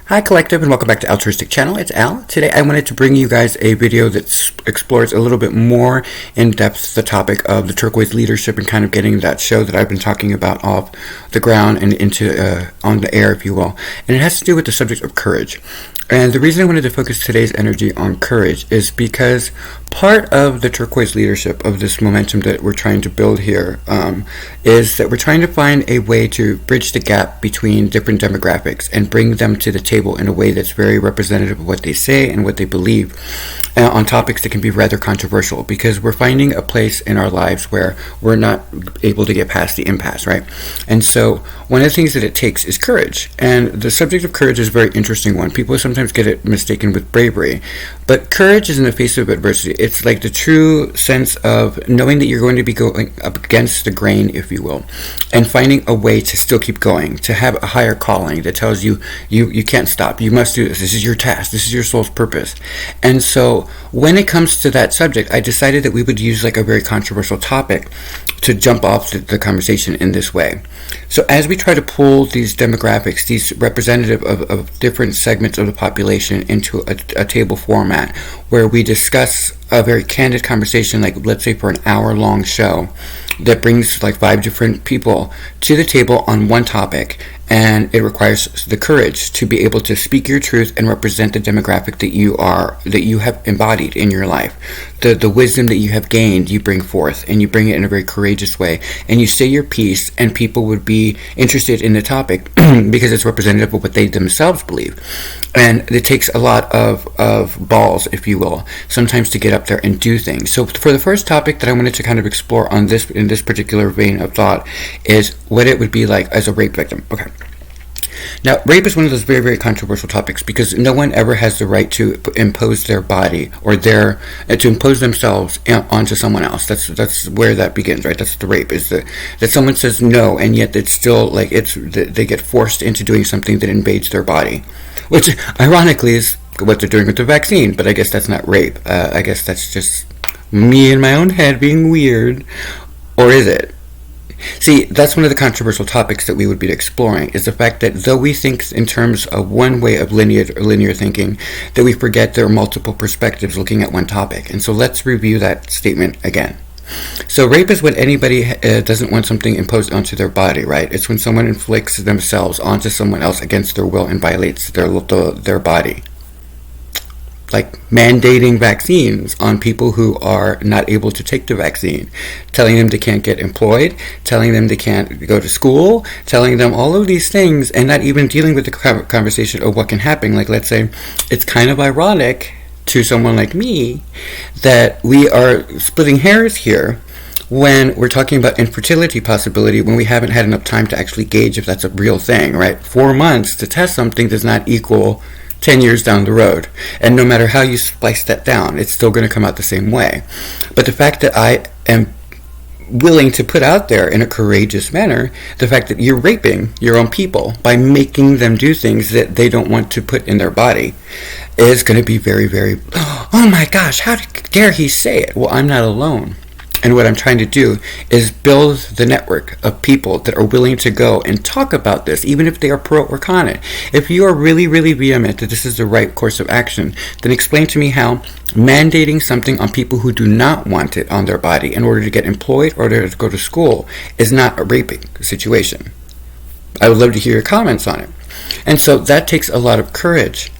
Hi Collective, and welcome back to Altruistic Channel. It's Al. Today I wanted to bring you guys a video that explores a little bit more in depth the topic of the turquoise leadership and kind of getting that show that I've been talking about off the ground and into on the air, if you will. And it has to do with the subject of courage. And the reason I wanted to focus today's energy on courage is because part of the turquoise leadership of this momentum that we're trying to build here is that we're trying to find a way to bridge the gap between different demographics and bring them to the table in a way that's very representative of what they say and what they believe on topics that can be rather controversial, because we're finding a place in our lives where we're not able to get past the impasse, right? And so one of the things that it takes is courage. And the subject of courage is a very interesting one. People sometimes get it mistaken with bravery. But courage is in the face of adversity. It's like the true sense of knowing that you're going to be going up against the grain, if you will, and finding a way to still keep going, to have a higher calling that tells you you can't stop. You must do this. This is your task. This is your soul's purpose. And so when it comes to that subject, I decided that we would use like a very controversial topic to jump off the conversation in this way. So as we try to pull these demographics, these representative of different segments of the population into a table format where we discuss a very candid conversation, like let's say for an hour-long show that brings like 5 different people to the table on one topic, and it requires the courage to be able to speak your truth and represent the demographic that you have embodied in your life. The wisdom that you have gained, you bring forth, and you bring it in a very courageous way, and you say your piece, and people would be interested in the topic because it's representative of what they themselves believe. And it takes a lot of balls, if you will, sometimes to get up there and do things. So for the first topic that I wanted to kind of explore in this particular vein of thought is what it would be like as a rape victim. Okay. Now, rape is one of those very, very controversial topics because no one ever has the right to impose their body or to impose themselves onto someone else. That's where that begins, right? That's the rape, is that someone says no, and yet it's still like they get forced into doing something that invades their body, which ironically is what they're doing with the vaccine. But I guess that's not rape. I guess that's just me in my own head being weird, or is it? See, that's one of the controversial topics that we would be exploring, is the fact that though we think in terms of one way of linear thinking, that we forget there are multiple perspectives looking at one topic. And so let's review that statement again. So rape is when anybody doesn't want something imposed onto their body, right? It's when someone inflicts themselves onto someone else against their will and violates their body. Like mandating vaccines on people who are not able to take the vaccine, telling them they can't get employed, telling them they can't go to school, telling them all of these things, and not even dealing with the conversation of what can happen. Like, let's say it's kind of ironic to someone like me that we are splitting hairs here when we're talking about infertility possibility, when we haven't had enough time to actually gauge if that's a real thing, right? 4 months to test something does not equal 10 years down the road. And no matter how you splice that down, it's still going to come out the same way. But the fact that I am willing to put out there in a courageous manner the fact that you're raping your own people by making them do things that they don't want to put in their body is going to be very, very, oh my gosh, how dare he say it? Well, I'm not alone. And what I'm trying to do is build the network of people that are willing to go and talk about this, even if they are pro or con it. If you are really, really vehement that this is the right course of action, then explain to me how mandating something on people who do not want it on their body in order to get employed or to go to school is not a raping situation. I would love to hear your comments on it. And so that takes a lot of courage.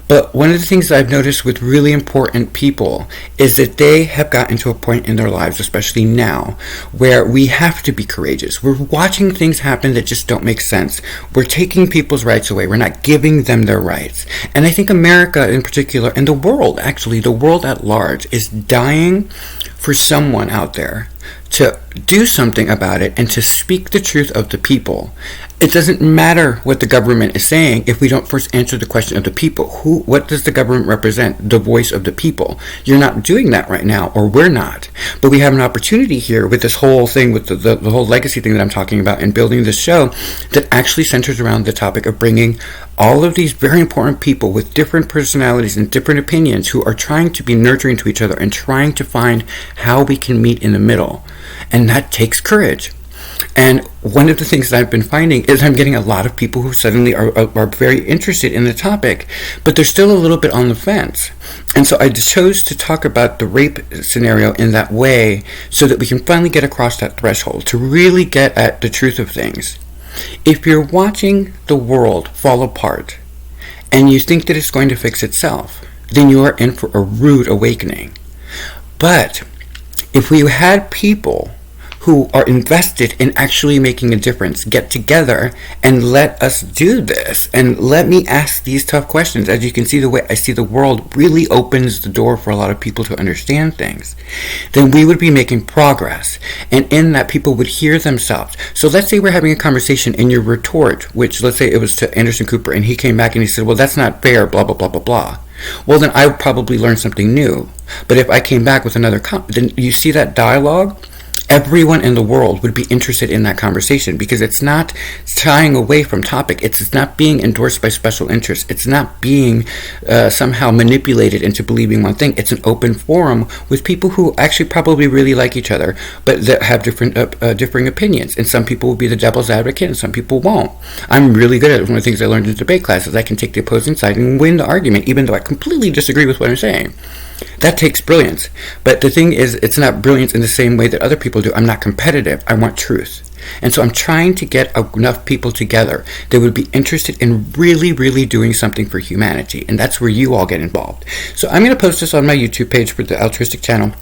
But one of the things that I've noticed with really important people is that they have gotten to a point in their lives, especially now, where we have to be courageous. We're watching things happen that just don't make sense. We're taking people's rights away. We're not giving them their rights. And I think America in particular, and the world at large, is dying for someone out there to do something about it and to speak the truth of the people. It doesn't matter what the government is saying if we don't first answer the question of the people. What does the government represent? The voice of the people. You're not doing that right now, or we're not. But we have an opportunity here with this whole thing, with the whole legacy thing that I'm talking about, and building this show that actually centers around the topic of bringing all of these very important people with different personalities and different opinions who are trying to be nurturing to each other and trying to find how we can meet in the middle. And that takes courage. And one of the things that I've been finding is I'm getting a lot of people who suddenly are very interested in the topic, but they're still a little bit on the fence. And so I chose to talk about the rape scenario in that way so that we can finally get across that threshold to really get at the truth of things. If you're watching the world fall apart and you think that it's going to fix itself, then you are in for a rude awakening. But if we had people who are invested in actually making a difference get together and let us do this, and let me ask these tough questions. As you can see, the way I see the world really opens the door for a lot of people to understand things. Then we would be making progress, and in that people would hear themselves. So let's say we're having a conversation and your retort, which let's say it was to Anderson Cooper, and he came back and he said, well, that's not fair, blah, blah, blah, blah, blah. Well, then I would probably learn something new. But if I came back with another then you see that dialogue? Everyone in the world would be interested in that conversation because it's not shying away from topic. It's not being endorsed by special interests. It's not being somehow manipulated into believing one thing. It's an open forum with people who actually probably really like each other, but that have differing opinions. And some people will be the devil's advocate and some people won't. I'm really good at it. One of the things I learned in debate classes, I can take the opposing side and win the argument, even though I completely disagree with what I'm saying. That takes brilliance. But the thing is, it's not brilliance in the same way that other people do. I'm not competitive. I want truth. And so I'm trying to get enough people together that would be interested in really, really doing something for humanity. And that's where you all get involved. So I'm going to post this on my YouTube page for the Altruistic Channel.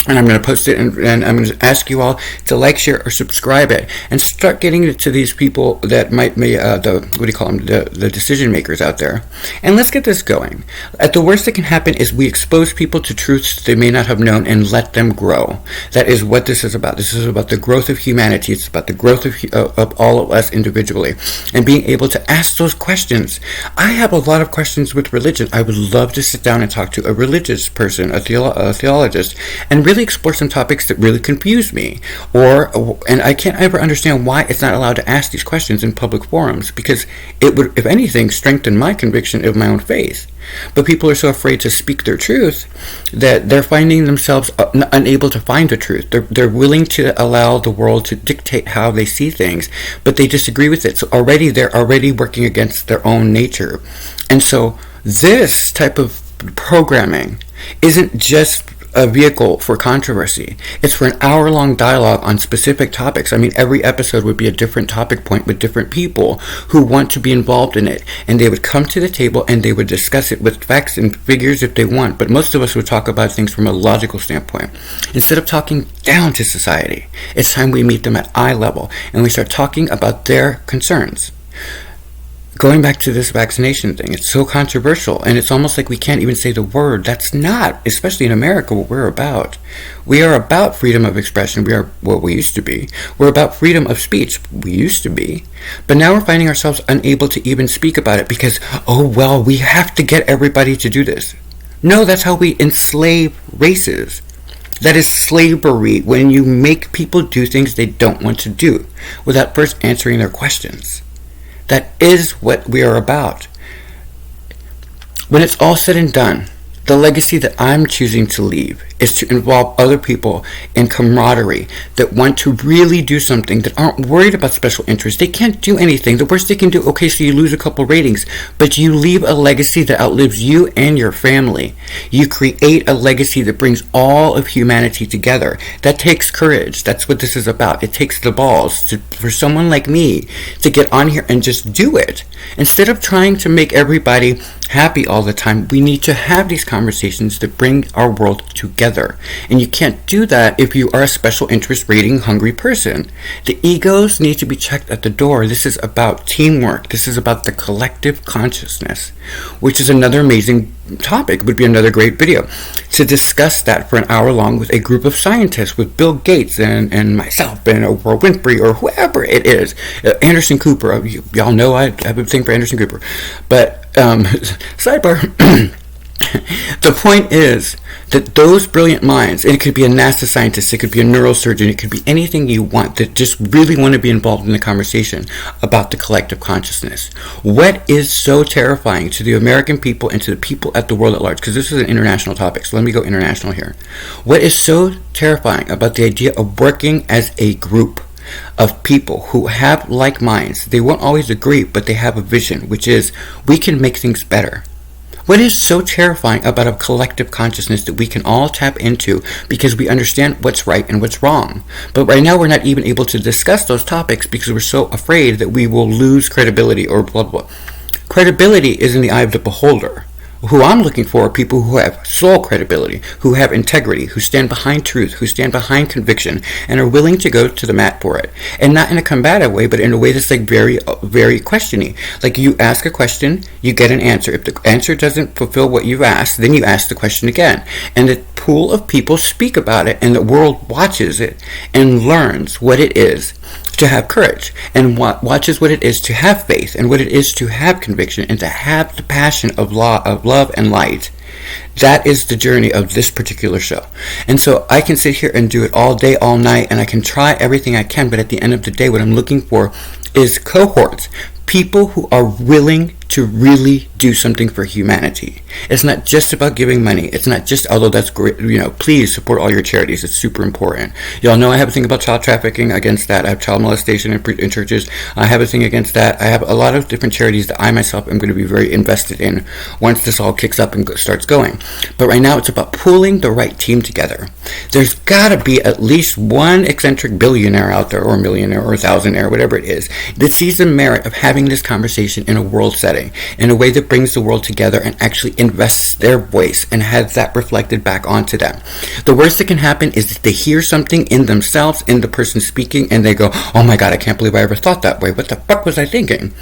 And I'm going to post it, and I'm going to ask you all to like, share, or subscribe it, and start getting it to these people that might be the decision makers out there. And let's get this going. At the worst that can happen is we expose people to truths they may not have known and let them grow. That is what this is about. This is about the growth of humanity. It's about the growth of all of us individually, and being able to ask those questions. I have a lot of questions with religion. I would love to sit down and talk to a religious person, a theologist, and really explore some topics that really confuse me, and I can't ever understand why it's not allowed to ask these questions in public forums, because it would, if anything, strengthen my conviction of my own faith. But people are so afraid to speak their truth that they're finding themselves unable to find the truth. They're willing to allow the world to dictate how they see things, but they disagree with it. So they're already working against their own nature. And so this type of programming isn't just a vehicle for controversy. It's for an hour-long dialogue on specific topics. I mean, every episode would be a different topic point with different people who want to be involved in it. And they would come to the table and they would discuss it with facts and figures if they want. But most of us would talk about things from a logical standpoint. Instead of talking down to society, it's time we meet them at eye level and we start talking about their concerns. Going back to this vaccination thing, it's so controversial, and it's almost like we can't even say the word. That's not, especially in America, what we're about. We are about freedom of expression. We are what we used to be. We're about freedom of speech. We used to be. But now we're finding ourselves unable to even speak about it because, we have to get everybody to do this. No, that's how we enslave races. That is slavery, when you make people do things they don't want to do without first answering their questions. That is what we are about. When it's all said and done, the legacy that I'm choosing to leave is to involve other people in camaraderie that want to really do something, that aren't worried about special interests. They can't do anything. The worst they can do, okay, so you lose a couple ratings, but you leave a legacy that outlives you and your family. You create a legacy that brings all of humanity together. That takes courage. That's what this is about. It takes the balls for someone like me to get on here and just do it. Instead of trying to make everybody happy all the time, we need to have these conversations that bring our world together. And you can't do that if you are a special interest rating hungry person. The egos need to be checked at the door. This is about teamwork. This is about the collective consciousness, which is another amazing topic. It would be another great video to discuss that for an hour long with a group of scientists, with Bill Gates and myself and Oprah Winfrey or whoever it is. Anderson Cooper. Y'all know I have a thing for Anderson Cooper. But sidebar. The point is that those brilliant minds, and it could be a NASA scientist, it could be a neurosurgeon, it could be anything you want, that just really want to be involved in the conversation about the collective consciousness. What is so terrifying to the American people and to the people at the world at large, because this is an international topic, so let me go international here. What is so terrifying about the idea of working as a group of people who have like minds. They won't always agree, but they have a vision, which is we can make things better. What is so terrifying about a collective consciousness that we can all tap into because we understand what's right and what's wrong? But right now we're not even able to discuss those topics because we're so afraid that we will lose credibility or blah blah. Credibility is in the eye of the beholder. Who I'm looking for are people who have soul credibility, who have integrity, who stand behind truth, who stand behind conviction, and are willing to go to the mat for it. And not in a combative way, but in a way that's like very, very questioning. Like you ask a question, you get an answer. If the answer doesn't fulfill what you've asked, then you ask the question again. And the pool of people speak about it, and the world watches it and learns what it is to have courage, and watches what it is to have faith, and what it is to have conviction, and to have the passion of love and light. That is the journey of this particular show. And so I can sit here and do it all day, all night, and I can try everything I can, but at the end of the day, what I'm looking for is cohorts, people who are willing to really do something for humanity. It's not just about giving money. It's not just, although that's great, please support all your charities. It's super important. Y'all know I have a thing about child trafficking, against that. I have child molestation in churches. I have a thing against that. I have a lot of different charities that I myself am going to be very invested in once this all kicks up and starts going. But right now it's about pulling the right team together. There's got to be at least one eccentric billionaire out there, or millionaire, or thousandaire, whatever it is, that sees the merit of having this conversation in a world setting, in a way that brings the world together and actually invests their voice and has that reflected back onto them. The worst that can happen is that they hear something in themselves, in the person speaking, and they go, oh my God, I can't believe I ever thought that way. What the fuck was I thinking?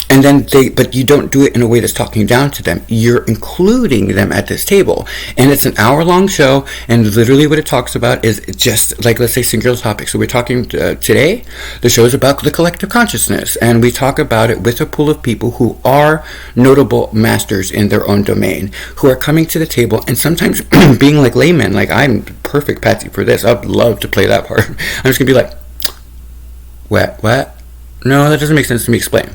And then but you don't do it in a way that's talking down to them. You're including them at this table. And it's an hour-long show, and literally what it talks about is just, like, let's say, singular topics. So we're talking today, the show is about the collective consciousness, and we talk about it with a pool of people who are notable masters in their own domain, who are coming to the table and sometimes being like laymen. Like, I'm perfect Patsy for this. I'd love to play that part. I'm just going to be like, what? No, that doesn't make sense to me. Explain.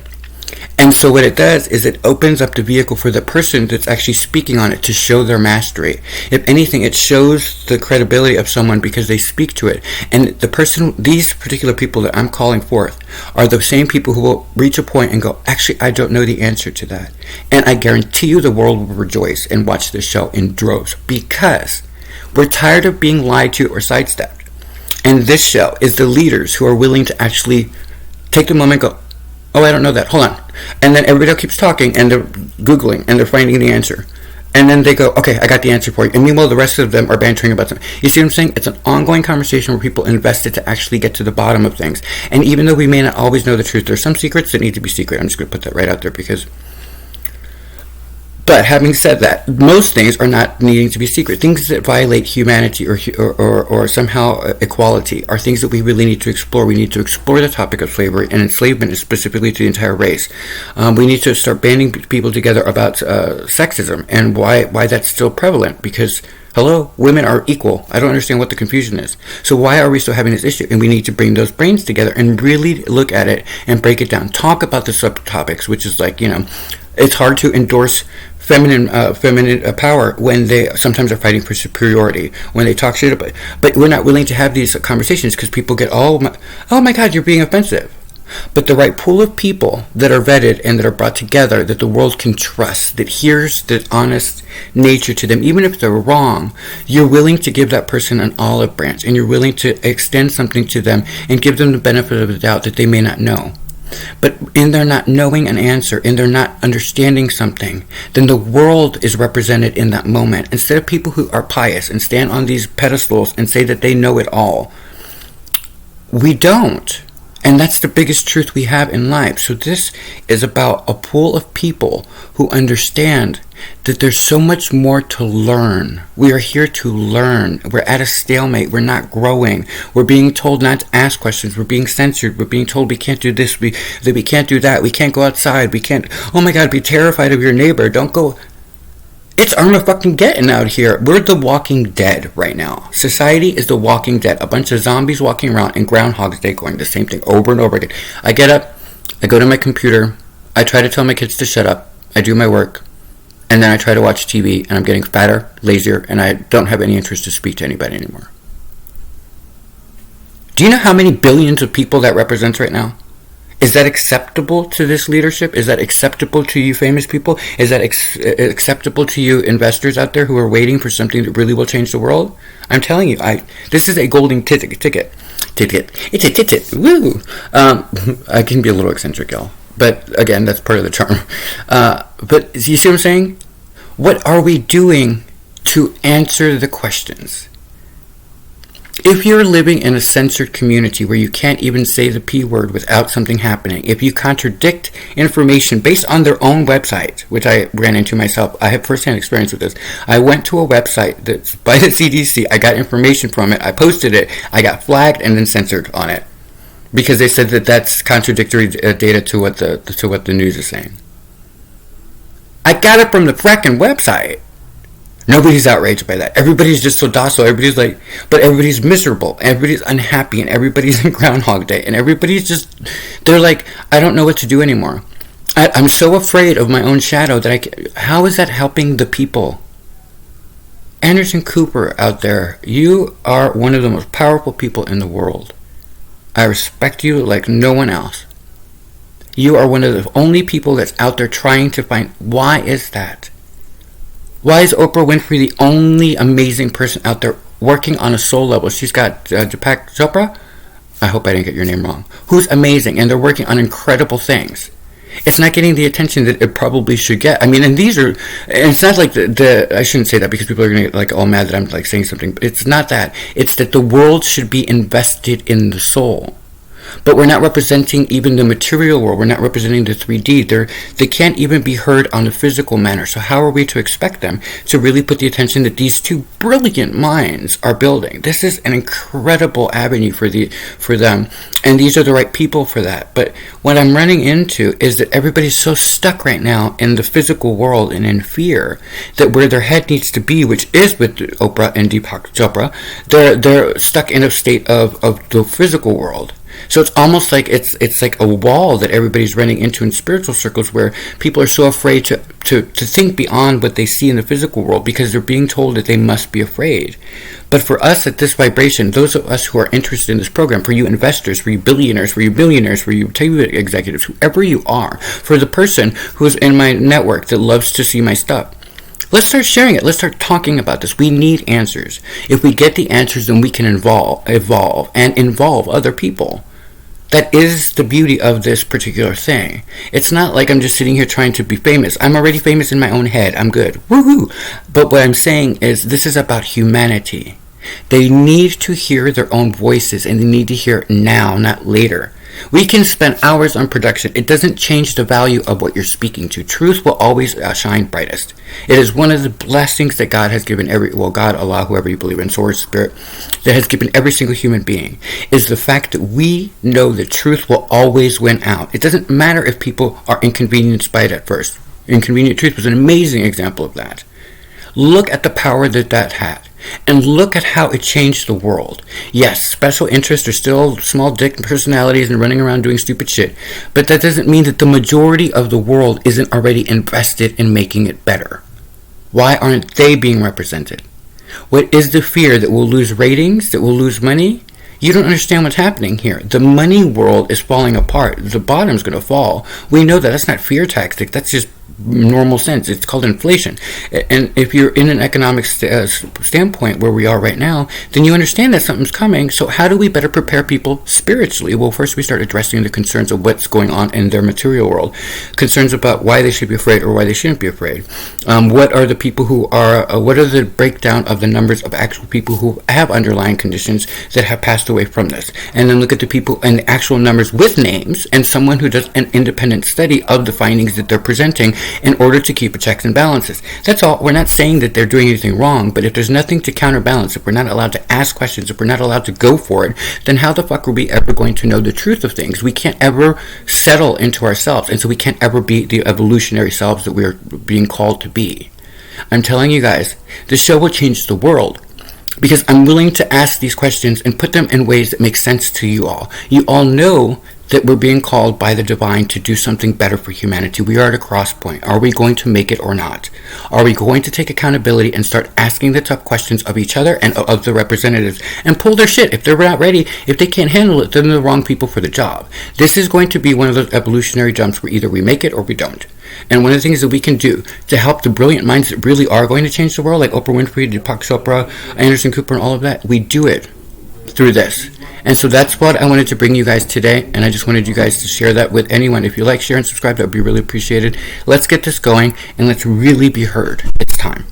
And so what it does is it opens up the vehicle for the person that's actually speaking on it to show their mastery. If anything, it shows the credibility of someone because they speak to it. And the person, these particular people that I'm calling forth, are the same people who will reach a point and go, actually, I don't know the answer to that. And I guarantee you the world will rejoice and watch this show in droves, because we're tired of being lied to or sidestepped. And this show is the leaders who are willing to actually take the moment and go, oh, I don't know that. Hold on. And then everybody else keeps talking, and they're Googling, and they're finding the answer. And then they go, okay, I got the answer for you. And meanwhile, the rest of them are bantering about something. You see what I'm saying? It's an ongoing conversation where people invested to actually get to the bottom of things. And even though we may not always know the truth, there's some secrets that need to be secret. I'm just going to put that right out there because... But having said that, most things are not needing to be secret. Things that violate humanity or somehow equality are things that we really need to explore. We need to explore the topic of slavery and enslavement, specifically to the entire race. We need to start banding people together about sexism and why that's still prevalent. Because, hello, women are equal. I don't understand what the confusion is. So why are we still having this issue? And we need to bring those brains together and really look at it and break it down. Talk about the subtopics, which is like, it's hard to endorse feminine power when they sometimes are fighting for superiority, when they talk shit about it. But we're not willing to have these conversations because people get, oh my God, you're being offensive. But the right pool of people that are vetted and that are brought together, that the world can trust, that hears the honest nature to them, even if they're wrong, you're willing to give that person an olive branch, and you're willing to extend something to them and give them the benefit of the doubt that they may not know. But in their not knowing an answer, in their not understanding something, then the world is represented in that moment. Instead of people who are pious and stand on these pedestals and say that they know it all, we don't. And that's the biggest truth we have in life. So this is about a pool of people who understand that there's so much more to learn. We are here to learn. We're at a stalemate. We're not growing. We're being told not to ask questions. We're being censored. We're being told we can't do this, that we can't do that. We can't go outside. We can't, oh my God, be terrified of your neighbor. Don't go. It's Armageddon out here. We're the Walking Dead right now. Society is the Walking Dead. A bunch of zombies walking around and Groundhog's Day going the same thing over and over again. I get up, I go to my computer, I try to tell my kids to shut up, I do my work, and then I try to watch TV, and I'm getting fatter, lazier, and I don't have any interest to speak to anybody anymore. Do you know how many billions of people that represents right now? Is that acceptable to this leadership? Is that acceptable to you famous people? Is that acceptable to you investors out there who are waiting for something that really will change the world? I'm telling you, this is a golden ticket. It's a ticket. Woo! I can be a little eccentric, y'all. But again, that's part of the charm. But you see what I'm saying? What are we doing to answer the questions? If you're living in a censored community where you can't even say the P word without something happening, if you contradict information based on their own website, which I ran into myself, I have firsthand experience with this. I went to a website that's by the CDC, I got information from it, I posted it, I got flagged and then censored on it because they said that that's contradictory data to what the news is saying. I got it from the fracking website. Nobody's outraged by that. Everybody's just so docile. Everybody's like, but everybody's miserable. Everybody's unhappy, and everybody's in Groundhog Day, and everybody's just, they're like, I don't know what to do anymore. I'm so afraid of my own shadow that how is that helping the people? Anderson Cooper out there, you are one of the most powerful people in the world. I respect you like no one else. You are one of the only people that's out there trying to find, why is that? Why is Oprah Winfrey the only amazing person out there working on a soul level? She's got Deepak Chopra, I hope I didn't get your name wrong, who's amazing, and they're working on incredible things. It's not getting the attention that it probably should get. I mean, and these are, and it's not like I shouldn't say that because people are going to get like all mad that I'm like saying something. It's not that. It's that the world should be invested in the soul. But we're not representing even the material world. We're not representing the 3D. They can't even be heard on the physical manner. So how are we to expect them to really put the attention that these two brilliant minds are building? This is an incredible avenue for them. And these are the right people for that. But what I'm running into is that everybody's so stuck right now in the physical world and in fear that where their head needs to be, which is with Oprah and Deepak Chopra, they're stuck in a state of the physical world. So it's almost like it's like a wall that everybody's running into in spiritual circles where people are so afraid to think beyond what they see in the physical world because they're being told that they must be afraid. But for us at this vibration, those of us who are interested in this program, for you investors, for you billionaires, for you millionaires, for you TV executives, whoever you are, for the person who's in my network that loves to see my stuff, let's start sharing it. Let's start talking about this. We need answers. If we get the answers, then we can evolve and involve other people. That is the beauty of this particular thing. It's not like I'm just sitting here trying to be famous. I'm already famous in my own head. I'm good. Woohoo! But what I'm saying is this is about humanity. They need to hear their own voices, and they need to hear it now, not later. We can spend hours on production. It doesn't change the value of what you're speaking to. Truth will always shine brightest. It is one of the blessings that God has given God, Allah, whoever you believe in, source, spirit, that has given every single human being, is the fact that we know that truth will always win out. It doesn't matter if people are inconvenienced by it at first. Inconvenient Truth was an amazing example of that. Look at the power that had. And look at how it changed the world. Yes, special interests are still small dick personalities and running around doing stupid shit. But that doesn't mean that the majority of the world isn't already invested in making it better. Why aren't they being represented? What is the fear that we'll lose ratings, that we'll lose money? You don't understand what's happening here. The money world is falling apart. The bottom's going to fall. We know that. That's not fear tactic. That's just normal sense. It's called inflation. And if you're in an economic standpoint where we are right now, then you understand that something's coming. So how do we better prepare people spiritually? Well, first we start addressing the concerns of what's going on in their material world. Concerns about why they should be afraid or why they shouldn't be afraid. What are the people who are, what are the breakdown of the numbers of actual people who have underlying conditions that have passed away from this? And then look at the people and the actual numbers with names and someone who does an independent study of the findings that they're presenting in order to keep a checks and balances. That's all. We're not saying that they're doing anything wrong, but if there's nothing to counterbalance, if we're not allowed to ask questions, if we're not allowed to go for it, then how the fuck are we ever going to know the truth of things? We can't ever settle into ourselves, and so we can't ever be the evolutionary selves that we're being called to be. I'm telling you guys, this show will change the world. Because I'm willing to ask these questions and put them in ways that make sense to you all. You all know that we're being called by the divine to do something better for humanity. We are at a cross point. Are we going to make it or not? Are we going to take accountability and start asking the tough questions of each other and of the representatives and pull their shit? If they're not ready, if they can't handle it, then they're the wrong people for the job. This is going to be one of those evolutionary jumps where either we make it or we don't. And one of the things that we can do to help the brilliant minds that really are going to change the world, like Oprah Winfrey, Deepak Chopra, Anderson Cooper, and all of that, we do it through this. And so that's what I wanted to bring you guys today, and I just wanted you guys to share that with anyone. If you like, share, and subscribe, that would be really appreciated. Let's get this going, and let's really be heard. It's time.